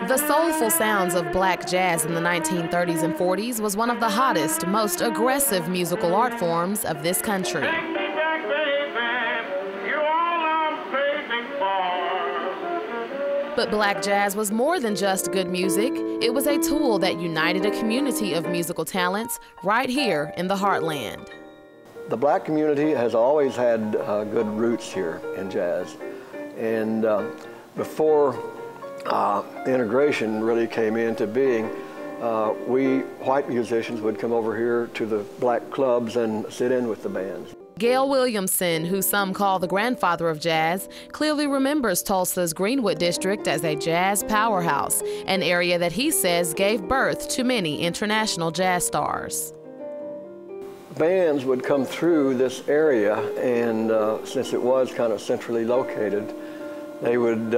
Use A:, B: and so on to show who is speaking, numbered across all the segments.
A: The soulful sounds of black jazz in the 1930s and 40s was one of the hottest, most aggressive musical art forms of this country. But black jazz was more than just good music. It was a tool that united a community of musical talents right here in the heartland.
B: The black community has always had good roots here in jazz. And before integration really came into being, we white musicians would come over here to the black clubs and sit in with the bands.
A: Gayle Williamson, who some call the grandfather of jazz, clearly remembers Tulsa's Greenwood district as a jazz powerhouse, an area that he says gave birth to many international jazz stars.
B: Bands would come through this area, and since it was kind of centrally located, they would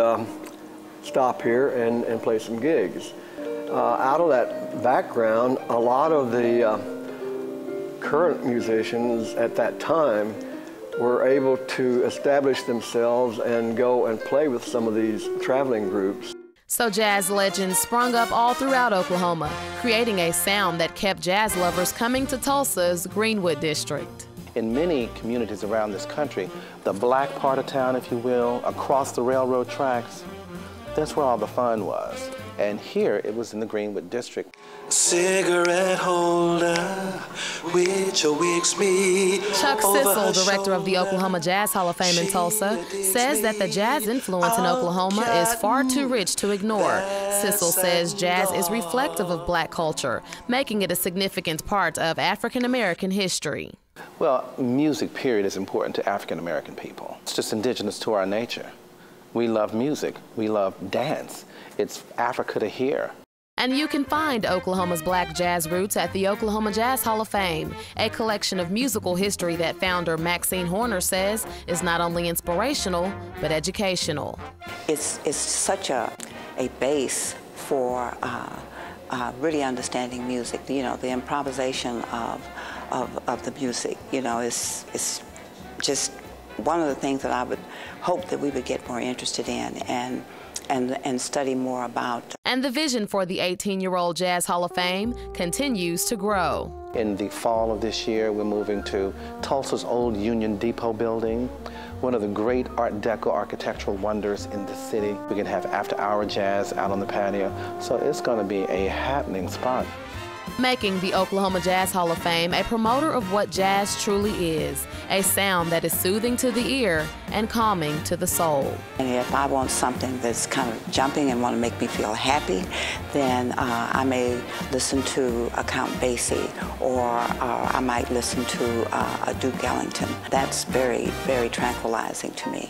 B: stop here and play some gigs. Out of that background, a lot of the current musicians at that time were able to establish themselves and go and play with some of these traveling groups.
A: So jazz legends sprung up all throughout Oklahoma, creating a sound that kept jazz lovers coming to Tulsa's Greenwood district.
C: In many communities around this country, the black part of town, if you will, across the railroad tracks, that's where all the fun was. And here it was in the Greenwood district.
D: Cigarette holder, which awakes me.
A: Chuck Cissel, director of the Oklahoma Jazz Hall of Fame in Tulsa, says that the jazz influence in Oklahoma is far too rich to ignore. Cissel says jazz is reflective of black culture, making it a significant part of African American history.
C: Well, music, period, is important to African American people. It's just indigenous to our nature. We love music. We love dance. It's Africa to hear.
A: And you can find Oklahoma's black jazz roots at the Oklahoma Jazz Hall of Fame, a collection of musical history that founder Maxine says is not only inspirational, but educational.
E: It's such a base for really understanding music. You know, the improvisation of the music, you know, is just one of the things that I would hope that we would get more interested in and study more about.
A: And the vision for the 18-year-old Jazz Hall of Fame continues to grow.
C: In the fall of this year, we're moving to Tulsa's old Union Depot building, one of the great Art Deco architectural wonders in the city. We can have after-hour jazz out on the patio, so it's going to be a happening spot.
A: Making the Oklahoma Jazz Hall of Fame a promoter of what jazz truly is, a sound that is soothing to the ear and calming to the soul.
E: And if I want something that's kind of jumping and want to make me feel happy, then I may listen to a Count Basie, or I might listen to a Duke Ellington. That's very, very tranquilizing to me.